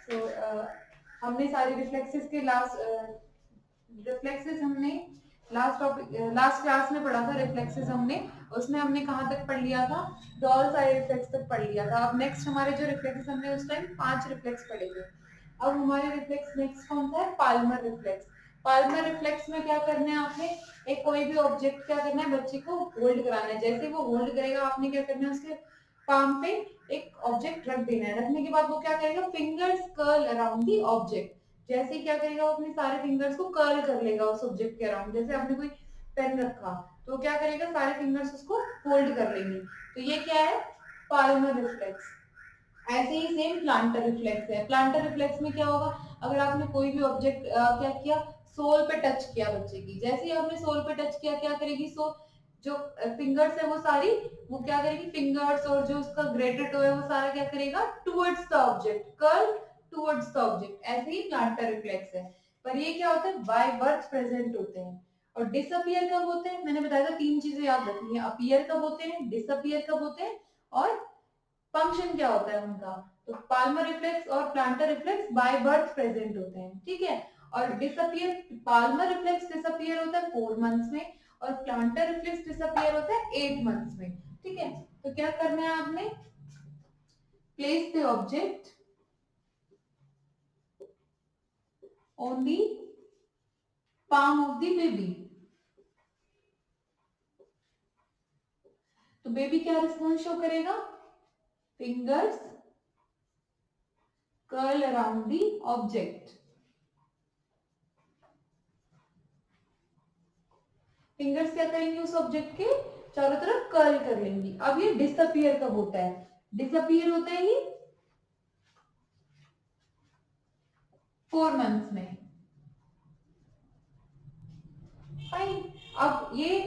सो हमने सारे रिफ्लेक्सेस के रिफ्लेक्सेस हमने लास्ट क्लास में पढ़ा था। रिफ्लेक्सेस हमने उसमें हमने कहाँ तक पढ़ लिया था, डॉल सारे रिफ्लेक्स तक पढ़ लिया था। अब नेक्स्ट हमारे जो रिफ्लेक्सेस हमने उस टाइम 5 रिफ्लेक्स पढ़े थे। अब हमारे रिफ्लेक्स नेक्स्ट कौन सा है, पाल्मर रिफ्लेक्स। पाल्मर रिफ्लेक्स में क्या करना है आपने, एक कोई भी ऑब्जेक्ट क्या करना है, बच्चे को होल्ड कराना है। जैसे वो होल्ड करेगा आपने क्या करना है, उसके पाम पे एक ऑब्जेक्ट रख देना है। रखने के बाद वो क्या करेगा, fingers curl around the object. जैसे क्या करेगा, वो अपने सारे फिंगर्स को कर्ल कर लेगा उस ऑब्जेक्ट के अराउंड। जैसे आपने कोई पेन रखा तो क्या करेगा, सारे फिंगर्स उसको होल्ड कर लेंगे। तो ये क्या है, पाल्मर रिफ्लेक्स। ऐसे ही सेम प्लांटर रिफ्लेक्स है। प्लांटर रिफ्लेक्स में क्या होगा, अगर आपने कोई भी ऑब्जेक्ट क्या किया, सोल पे टच किया बच्चे की, जैसे ही आपने सोल पे टच किया क्या करेगी, सो जो फिंगर्स है वो सारी, वो क्या करेगी, फिंगर्स और जो उसका ग्रेटर टो है वो सारा क्या करेगा, towards the object, curl towards the object. ऐसे ही प्लांटर रिफ्लेक्स है। पर ये क्या होता है, बाय बर्थ प्रेजेंट होते हैं। और डिसअपियर कब होते हैं, मैंने बताया था 3 चीजें याद रखनी है। अपीयर कब होते हैं, डिसअपियर कब होते हैं, और फंक्शन क्या होता है उनका। तो पाल्मर रिफ्लेक्स और plantar reflex by birth present होते हैं, ठीक है। और डिसअपियर, पाल्मर रिफ्लेक्स डिसअपियर होता है 4 मंथ्स में, और प्लांटर रिफ्लेक्स डिसअपियर होता है 8 मंथ्स में, ठीक है। तो क्या करना है आपने, place the object on the palm of the baby. तो बेबी क्या रिस्पॉन्स शो करेगा, fingers curl around the object. Fingers क्या करेंगी, उस ऑब्जेक्ट के चारों तरफ कर्ल कर लेंगी। अब ये डिसअपियर कब होता है, डिसअपियर होता है ये 4 मंथ्स में, फाइन। अब ये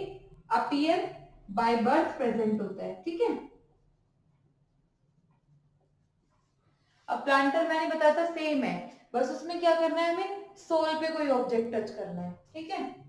अपीयर बाय बर्थ प्रेजेंट होता है, ठीक है। अब प्लांटर मैंने बताया था सेम है, बस उसमें क्या करना है, हमें सोल पे कोई ऑब्जेक्ट टच करना है, ठीक है।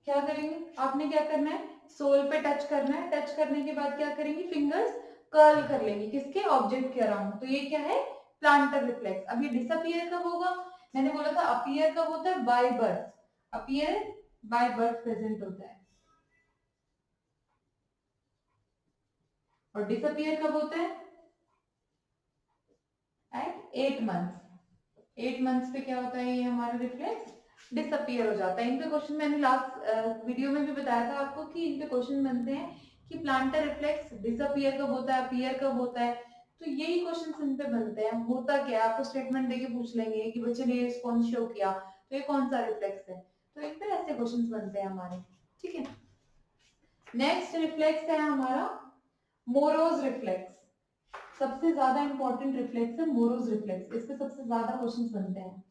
क्या करेंगे, आपने क्या करना है, सोल पे टच करना है। टच करने के बाद क्या करेंगे, फिंगर्स कर्ल कर लेंगे, किसके, ऑब्जेक्ट के अराउंड। तो ये क्या है, प्लांटर रिफ्लेक्स। अब ये डिसअपियर कब होगा, मैंने बोला था अपीयर कब होता है, by birth. Appear by birth present होता है, और डिसअपियर कब होता है, एट 8 मंथ्स। 8 मंथ्स पे क्या होता है, ये हमारा रिफ्लेक्स डिसअपियर हो जाता है। इन पे क्वेश्चन मैंने लास्ट वीडियो में भी बताया था आपको कि इन पे क्वेश्चन बनते हैं कि प्लांटर रिफ्लेक्स डिसअपियर कब होता है, अपीयर कब होता है। तो यही क्वेश्चन इन पे बनते हैं। होता क्या है, आपको स्टेटमेंट देके पूछ लेंगे कि बच्चे ने रिस्पॉन्स शो किया तो ये कौन सा रिफ्लेक्स है। तो इन पे ऐसे क्वेश्चन बनते हैं हमारे, ठीक है। नेक्स्ट रिफ्लेक्स है हमारा मोरोज रिफ्लेक्स। सबसे ज्यादा इंपॉर्टेंट रिफ्लेक्स है मोरोज रिफ्लेक्स, इस पे सबसे ज्यादा क्वेश्चंस बनते हैं।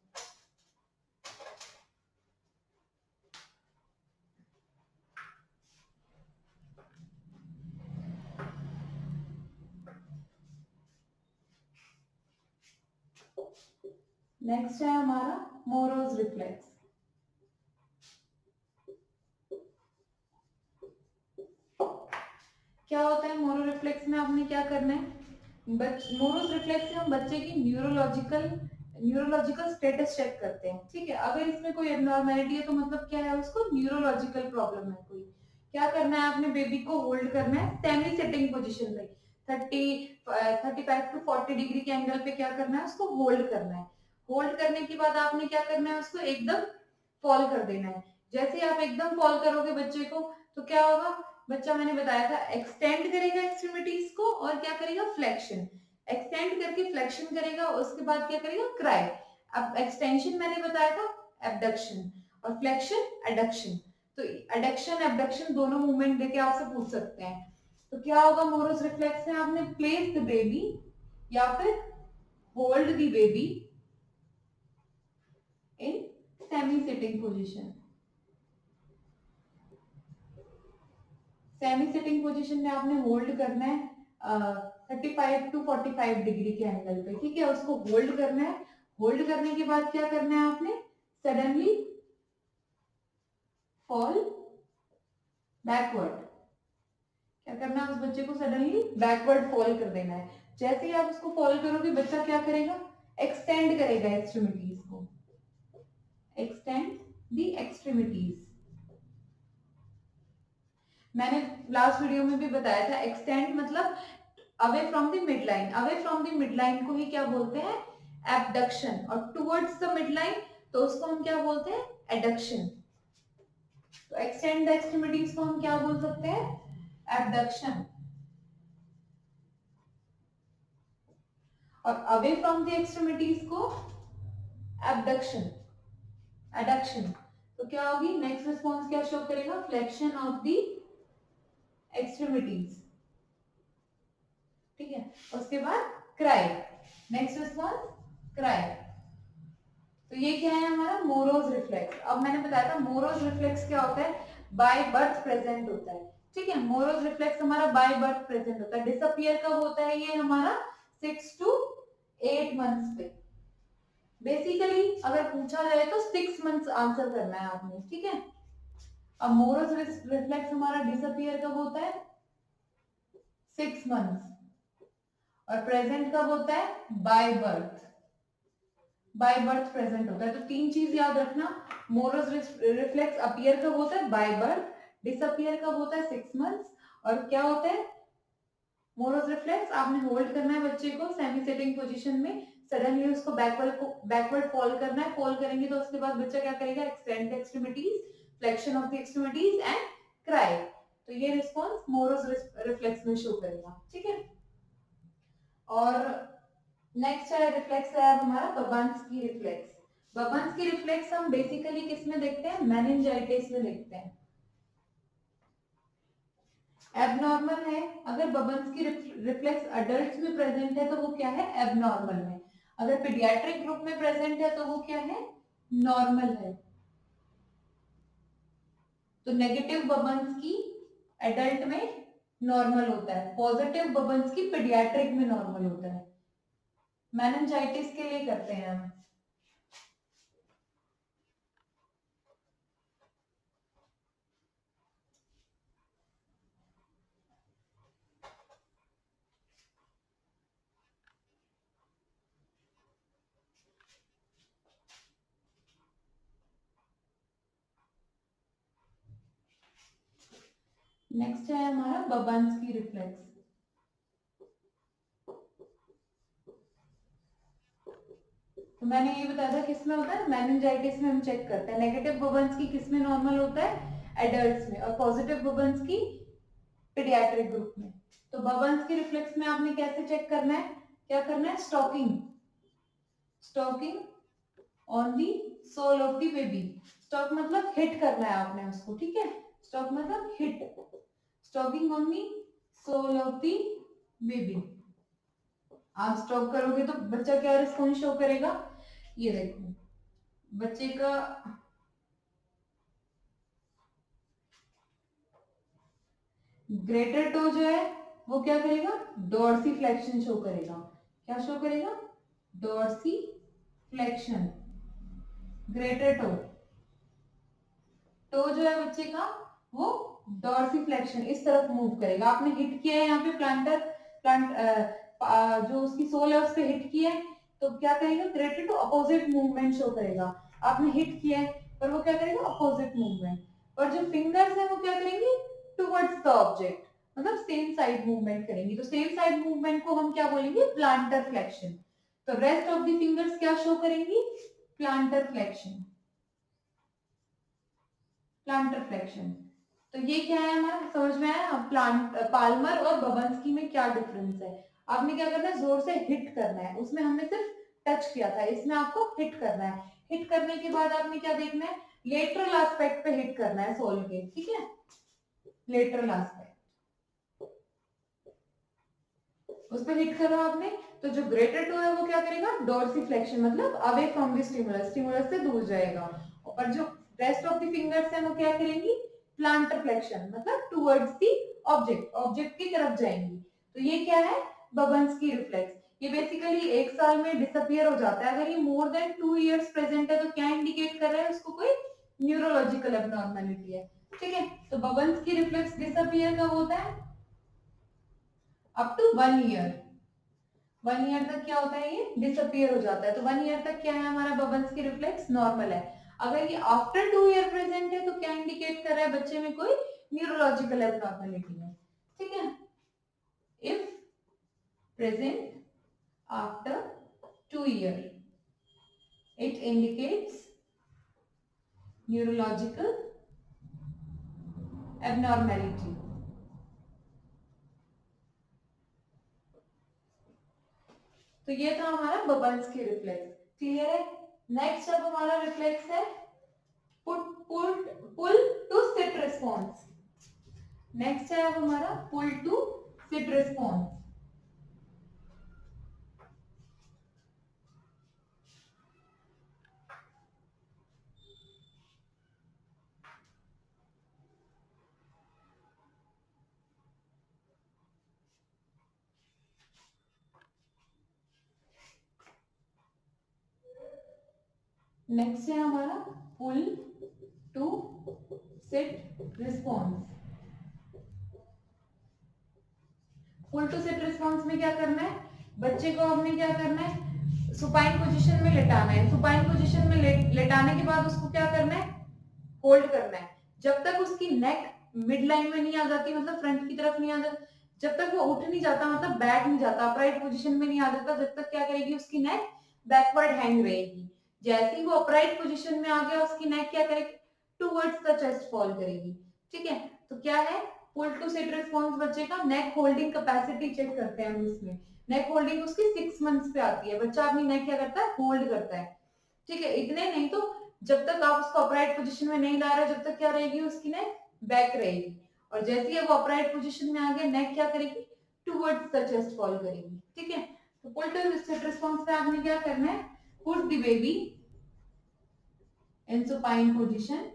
नेक्स्ट है हमारा मोरोज रिफ्लेक्स। क्या होता है मोरो रिफ्लेक्स में, आपने क्या करना है, मोरोज रिफ्लेक्स से हम बच्चे की न्यूरोलॉजिकल स्टेटस चेक करते हैं, ठीक है। अगर इसमें कोई एबनॉर्मेलिटी है तो मतलब क्या है, उसको न्यूरोलॉजिकल प्रॉब्लम है कोई। क्या करना है, आपने बेबी को होल्ड करना है सेमी सिटिंग पोजीशन में, 35 टू 40 डिग्री के एंगल पे क्या करना है, उसको होल्ड करना है। होल्ड करने के बाद आपने क्या करना है, उसको एकदम फॉल कर देना है। जैसे आप एकदम फॉल करोगे बच्चे को, तो क्या होगा, बच्चा मैंने बताया था एक्सटेंड करेगा एक्सट्रीमिटीज को, और क्या करेगा, फ्लेक्शन। एक्सटेंड करके फ्लेक्शन करेगा, उसके बाद क्या करेगा, क्राई। अब एक्सटेंशन मैंने बताया था एबडक्शन, और फ्लेक्शन एडक्शन। तो एडक्शन एबडक्शन दोनों मूवमेंट देके आपसे पूछ सकते हैं। तो क्या होगा मोरोस रिफ्लेक्स में, आपने प्लेस द बेबी या फिर hold the baby in semi sitting position. Semi sitting position में आपने होल्ड करना है 35 टू 45 डिग्री के एंगल पे, ठीक है, उसको होल्ड करना है। होल्ड करने के बाद क्या करना है आपने, सडनली फॉल बैकवर्ड। क्या करना है, उस बच्चे को सडनली बैकवर्ड फॉल कर देना है। जैसे ही आप उसको फॉल करोगे बच्चा क्या करेगा, एक्सटेंड करेगा एक्सट्रीमिटीज को, एक्सटेंड दी एक्सट्रीमिटीज। मैंने लास्ट वीडियो में भी बताया था, एक्सटेंड मतलब away from the mid line. Away from the mid line को ही क्या बोलते हैं, एबडक्शन, और टुवर्ड्स द मिड लाइन तो उसको हम क्या बोलते हैं, एडक्शन। तो एक्सटेंड द एक्सट्रीमिटीज को हम क्या बोल सकते हैं, एबडक्शन। और अवे फ्रॉम द एक्सट्रीमिटीज को एबडक्शन, एडक्शन। तो क्या होगी, नेक्स्ट रिस्पॉन्स क्या शो करेगा, फ्लेक्शन ऑफ द एक्सट्रीमिटीज, ठीक है। उसके बाद क्राई, नेक्स्ट रिस्पॉन्स क्राई। तो ये क्या है हमारा मोरोज रिफ्लेक्स। अब मैंने बताया था मोरोज रिफ्लेक्स क्या होता है, बाय बर्थ प्रेजेंट होता है, ठीक है। मोरोज रिफ्लेक्स हमारा बाय बर्थ प्रेजेंट होता है। डिसअपियर कब होता है ये हमारा, 6 to 8 मंथ्स पे। बेसिकली अगर पूछा जाए तो 6 मंथ्स आंसर करना है आपने, ठीक है। अब मोरोज रिफ्लेक्स हमारा डिसअपियर कब होता है, 6 मंथ्स, और प्रेजेंट कब होता है, by birth. By birth present होता है। तो तीन चीज याद रखना, मोरोज रिफ्लेक्स अपीयर कब होता है, बाय बर्थ, डिसअपियर कब होता है, 6 मंथ्स, और क्या होता है मोरोज रिफ्लेक्स, आपने होल्ड करना है बच्चे को सेमी सेटिंग पोजीशन में, सडनली उसको बैकवर्ड फॉल करना है। फॉल करेंगे तो उसके बाद बच्चा क्या करेगा, extend the extremities, flexion of the extremities and cry. तो ये रिस्पॉन्स मोरोज रिफ्लेक्स में शो करेगा, ठीक है। और नेक्स्ट है रिफ्लेक्स है हमारा बबांस्की रिफ्लेक्स। बबांस्की रिफ्लेक्स हम बेसिकली किस में देखते हैं, मेनिंजाइटिस में देखते हैं। एबनॉर्मल है, अगर बबांस्की रिफ्लेक्स अडल्ट्स में प्रेजेंट है तो वो क्या है, एबनॉर्मल है। अगर पीडियाट्रिक ग्रुप में प्रेजेंट है तो वो क्या है, नॉर्मल है। तो नेगेटिव बबांस्की एडल्ट में नॉर्मल होता है, पॉजिटिव बबांस्की पीडियाट्रिक में नॉर्मल होता है। मेनिंजाइटिस के लिए करते हैं हम। नेक्स्ट है हमारा बबांस्की रिफ्लेक्स। तो मैंने ये बताया था किसमें होता है, मेनिंजाइटिस में हम चेक करते हैं। नेगेटिव बबांस्की किसमें नॉर्मल होता है, एडल्ट्स में, और पॉजिटिव बबांस्की पीडियाट्रिक ग्रुप में। तो बबांस्की रिफ्लेक्स में आपने कैसे चेक करना है, क्या करना है, stroking, stroking on the sole of the baby. Stroke मतलब हिट करना है आपने उसको, ठीक है, स्टॉक मतलब hit, stroking on the sole of the baby. आप स्टॉक करोगे तो बच्चा क्या रिस्पॉन्स शो करेगा, ये देखो बच्चे का ग्रेटर टो जो है वो क्या करेगा, डॉर्सी फ्लेक्शन शो करेगा। क्या शो करेगा, dorsiflexion. Greater toe, toe जो है बच्चे का वो डॉर्सी फ्लेक्शन इस तरफ मूव करेगा। आपने हिट किया है यहाँ पे प्लांट जो उसकी सोल है उस पे हिट किया है तो क्या करेगा, greater toe opposite movement show करेगा। आपने हिट किया है पर वो क्या करेगा, अपोजिट मूवमेंट। और जो फिंगर्स है वो क्या करेंगे, टुवर्ड्स द ऑब्जेक्ट, मतलब सेम साइड मूवमेंट करेंगी। तो सेम साइड मूवमेंट को हम क्या बोलेंगे, प्लांटर फ्लेक्शन। तो रेस्ट ऑफ द फिंगर्स क्या शो करेंगी, प्लांटर फ्लेक्शन, प्लांटर फ्लेक्शन। तो ये क्या है हमारा, समझ में आया प्लांट पाल्मर और बबंस्की में क्या डिफरेंस है। आपने क्या करना है, जोर से हिट करना है, उसमें हमने सिर्फ टच किया था, इसमें आपको हिट करना है। हिट करने के बाद आपने क्या देखना है, लेटरल एस्पेक्ट पे हिट करना है सोल के, ठीक है, लेटरल एस्पेक्ट उस पर हिट करो आपने। तो जो ग्रेटर टो है वो क्या करेगा, डोर्सिफ्लेक्शन मतलब away from the stimulus, stimulus से दूर जाएगा। और जो रेस्ट ऑफ द फिंगर्स है वो क्या करेंगी, प्लांटरफ्लेक्शन मतलब टुवर्ड्स दी ऑब्जेक्ट, ऑब्जेक्ट की तरफ जाएंगी। तो ये क्या है, बबन्स की रिफ्लेक्स। ये बेसिकली एक साल में डिसअपियर हो जाता है। अगर ये मोर देन 2 years प्रेजेंट है तो क्या इंडिकेट कर रहा है, उसको कोई न्यूरोलॉजिकल एबनॉर्मेलिटी है। ठीक है, तो बबन्स की रिफ्लेक्स डिसअपियर कब होता है, अप टू 1 year। 1 year तक क्या होता है, ये डिसअपियर हो जाता है। तो 1 year तक क्या है हमारा, बबल्स की रिफ्लेक्स नॉर्मल है। अगर ये आफ्टर 2 year प्रेजेंट है तो क्या इंडिकेट कर रहा है, बच्चे में कोई न्यूरोलॉजिकल एबनॉर्मेलिटी है। ठीक है, if present after 2 year it indicates neurological abnormality। तो ये था हमारा बबल्स की रिफ्लेक्स। क्लियर है। नेक्स्ट अब हमारा रिफ्लेक्स है pull to sit response. Next है अब हमारा pull to sit response. Next है हमारा pull to sit response. Pull to sit response में क्या करना है, बच्चे को हमने क्या करना है, सुपाइन पोजीशन में लेटाना है। सुपाइन पोजीशन में लेटाने के बाद उसको क्या करना है, होल्ड करना है। जब तक उसकी नेक मिड लाइन में नहीं आ जाती, मतलब फ्रंट की तरफ नहीं आ जाती, जब तक वो उठ नहीं जाता, मतलब बैठ नहीं जाता, अपराइट पोजीशन में नहीं आ जाता, जब तक क्या करेगी, उसकी नेक बैकवर्ड हैंग रहेगी। जैसे ही वो अपराइट पोजीशन में आ गया, उसकी नेक क्या करेगी, टूवर्ड्स द चेस्ट फॉल करेगी। ठीक है, तो क्या है, पुल टू सिट रिस्पॉन्स बच्चे का नेक होल्डिंग कैपेसिटी चेक करते हैं हम इसमें। नेक होल्डिंग उसकी 6 months पे आती है। बच्चा अपनी नेक क्या करता है, होल्ड करता है। ठीक है, इतने नहीं तो जब तक आप उसको अपराइट पोजीशन में नहीं ला रहे, जब तक क्या रहेगी, उसकी नेक बैक रहेगी। और जैसे ही वो अपराइट पोजीशन में आ गया, नेक क्या करेगी, टुवर्ड्स द चेस्ट फॉल करेगी। ठीक है, तो पुल टू सिट रिस्पॉन्स में आपने क्या करना है, put the baby in supine position.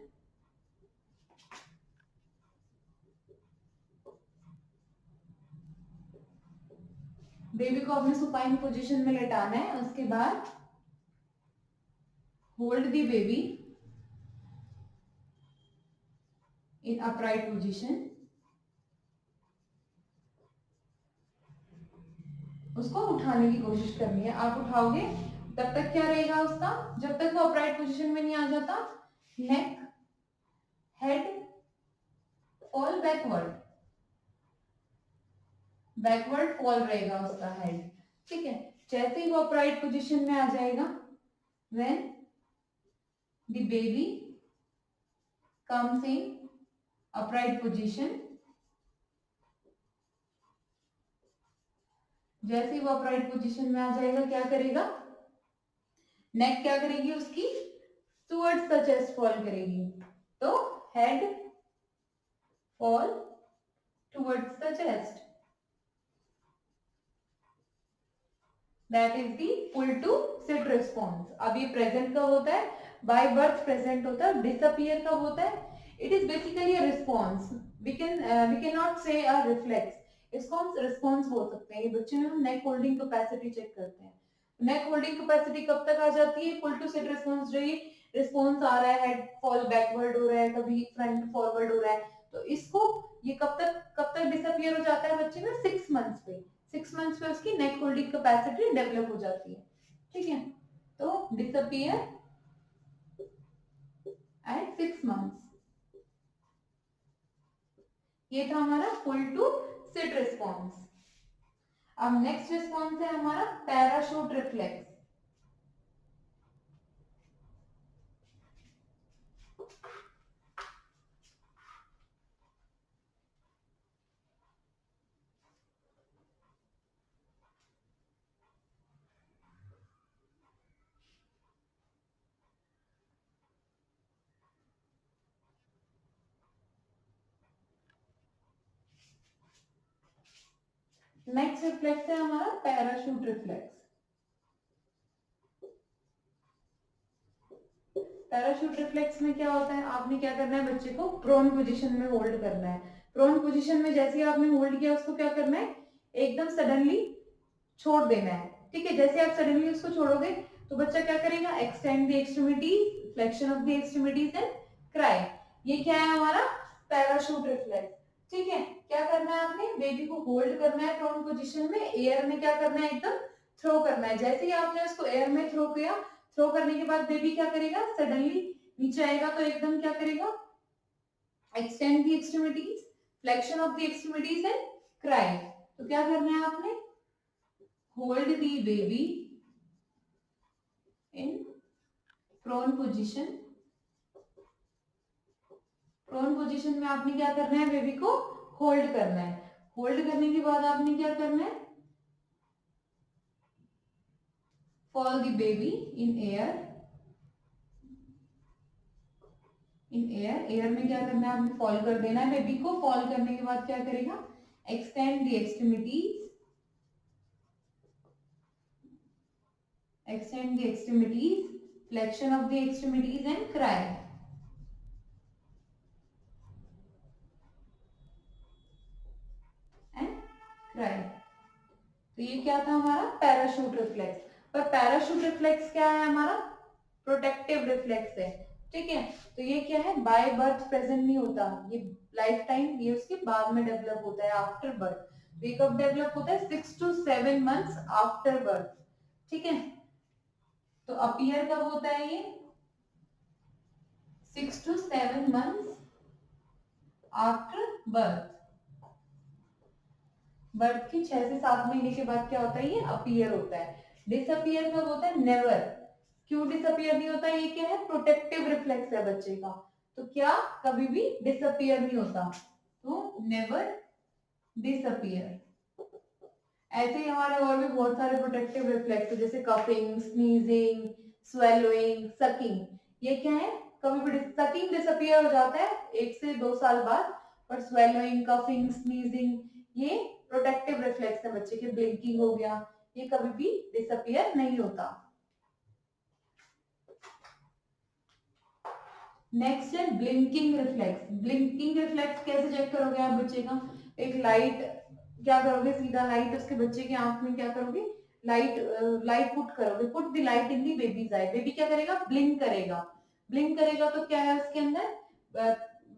Baby को अपने सुपाइन पोजीशन में लेटाना है। उसके बाद hold the baby in upright position. उसको उठाने की कोशिश करनी है। आप उठाओगे तब तक क्या रहेगा उसका, जब तक वो अपराइट पोजीशन में नहीं आ जाता, neck head fall backward, backward fall रहेगा उसका हेड। ठीक है, जैसे ही वो अपराइट पोजीशन में आ जाएगा, when the baby comes in upright position, जैसे ही वो अपराइट पोजीशन में आ जाएगा, क्या करेगा, नेक क्या करेगी उसकी, टुवर्ड्स द चेस्ट फॉल करेगी। तो head fall towards the chest, that is the pull to sit response. अब ये प्रेजेंट कब होता है, बाय बर्थ प्रेजेंट होता है। डिसअपियर कब होता है, it is basically a response. We can not say a reflex, इसको हम रिस्पॉन्स बोल सकते हैं। ये बच्चे में हम नेक होल्डिंग कैपेसिटी चेक करते हैं। नेक होल्डिंग कैपेसिटी कब तक आ जाती है, पुल टू सिट रिस्पॉन्स। जो ये रिस्पॉन्स आ रहा है, हेड फॉल बैकवर्ड हो रहा है, कभी फ्रंट फॉरवर्ड हो रहा है, तो इसको ये कब तक डिसअपियर हो जाता है बच्चे में, 6 months पे। 6 months पे उसकी नेक होल्डिंग कैपेसिटी डेवलप हो जाती है। ठीक है, तो डिसअपियर एट 6 months। ये था हमारा पुल टू सिट रिस्पॉन्स। अब नेक्स्ट रिस्पॉन्स है हमारा पैराशूट रिफ्लेक्स। नेक्स्ट रिफ्लेक्स है हमारा पैराशूट रिफ्लेक्स। पैराशूट रिफ्लेक्स में क्या होता है, आपने क्या करना है, बच्चे को प्रोन पोजीशन में होल्ड करना है। प्रोन पोजीशन में जैसे ही आपने होल्ड किया, उसको क्या करना है, एकदम सडनली छोड़ देना है। ठीक है, जैसे आप सडनली उसको छोड़ोगे तो बच्चा क्या करेगा, extend the extremities, flexion of the extremities and cry. ये क्या है हमारा पैराशूट रिफ्लेक्स। ठीक है, क्या करना है, आपने बेबी को होल्ड करना है प्रोन पोजीशन में, एयर में क्या करना है, एकदम थ्रो करना है। जैसे ही आपने उसको एयर में थ्रो किया, थ्रो करने के बाद बेबी क्या करेगा, सडनली नीचे आएगा तो एकदम क्या करेगा, extend the extremities, flexion of the extremities and cry. तो क्या करना है आपने, hold the baby in prone position. Prone position में आपने क्या करना है, बेबी को होल्ड करना है। होल्ड करने के बाद आपने क्या करना है, fall the baby in air. In air, air में क्या करना है, आपने फॉल कर देना है बेबी को। फॉल करने के बाद क्या करेगा, extend the extremities, extend the extremities, flexion of the extremities and cry. And cry. तो ये क्या था हमारा पैराशूट रिफ्लेक्स। पर पैराशूट रिफ्लेक्स क्या है हमारा, प्रोटेक्टिव रिफ्लेक्स है। ठीक है, तो ये क्या है, बाय बर्थ प्रेजेंट नहीं होता, ये लाइफ टाइम, ये उसके बाद में डेवलप होता है, आफ्टर बर्थ। तो ये कब डेवलप होता है, 6 to 7 months आफ्टर बर्थ। ठीक है, तो अपीयर कब होता है ये, 6 to 7 months after birth. Birth के 6 से 7 महीने के बाद क्या होता है, ये अपीयर होता है। डिसअपीयर कब होता है, नेवर। क्यों डिसअपीयर नहीं होता, ये क्या है, प्रोटेक्टिव रिफ्लेक्स है बच्चे का, तो क्या कभी भी डिसअपीयर नहीं होता, तो नेवर डिसअपीयर। ऐसे ही हमारे और भी बहुत सारे प्रोटेक्टिव रिफ्लेक्स है, जैसे कफिंग, स्नीजिंग, स्वेलोइंग, सकिंग। ये क्या है, कभी भी सकिंग डिसअपीयर हो जाता है 1 से 2 साल बाद, पर स्वेलोइंग, कफिंग, स्नीजिंग ये प्रोटेक्टिव रिफ्लेक्स है बच्चे के। ब्लिंकिंग हो गया, ये कभी भी डिसअपीयर नहीं होता। नेक्स्ट है ब्लिंकिंग रिफ्लेक्स। ब्लिंकिंग रिफ्लेक्स कैसे चेक करोगे आप बच्चे का, एक लाइट क्या करोगे, सीधा लाइट उसके बच्चे की आंख में क्या करोगे, लाइट लाइट पुट करोगे, put the light in the babies I. Baby क्या करेगा, ब्लिंक करेगा। ब्लिंक करेगा तो क्या है उसके अंदर,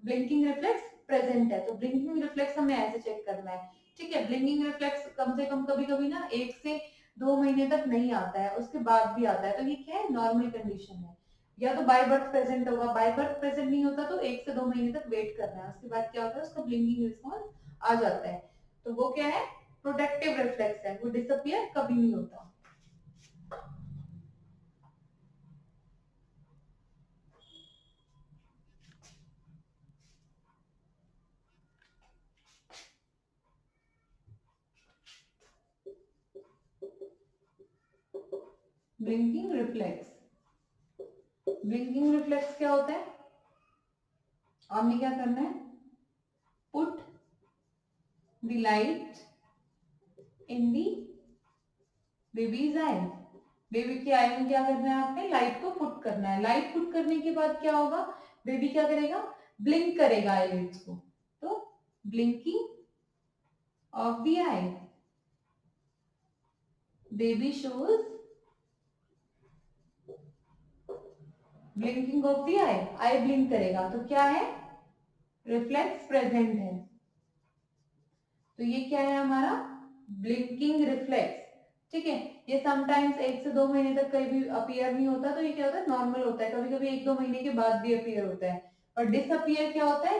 ब्लिंकिंग रिफ्लेक्स प्रेजेंट है। तो ब्लिंकिंग रिफ्लेक्स हमें ऐसे चेक करना है। ठीक है, ब्लिंकिंग रिफ्लेक्स कम से कम कभी कभी ना 1 से 2 महीने तक नहीं आता है, उसके बाद भी आता है, तो ये क्या है, नॉर्मल कंडीशन है। या तो बाय बर्थ प्रेजेंट होगा, बाय बर्थ प्रेजेंट नहीं होता तो 1 से 2 महीने तक वेट करना है, उसके बाद क्या होता है, उसका ब्लिंकिंग रिस्पॉन्स आ जाता है। तो वो क्या है, प्रोटेक्टिव रिफ्लेक्स है, वो डिसअपियर कभी नहीं होता। ब्लिंकिंग रिफ्लेक्स, ब्लिंकिंग रिफ्लेक्स क्या होता है, आपने क्या करना है, put the light in the babies I. Baby के आई में क्या करना है, आपने लाइट को पुट करना है। लाइट पुट करने के बाद क्या होगा, बेबी क्या करेगा, ब्लिंक करेगा आईलिड्स को। तो blinking of the I, baby shows blinking of the I, I blink करेगा, तो क्या है, रिफ्लेक्स प्रेजेंट है। तो ये क्या है हमारा ब्लिंकिंग रिफ्लेक्स। ठीक है, ये समटाइम्स 1 से 2 महीने तक कहीं भी अपीयर नहीं होता, तो ये क्या होता है, नॉर्मल होता है। कभी कभी 1-2 महीने के बाद भी अपीयर होता है। और डिसअपीयर क्या होता है,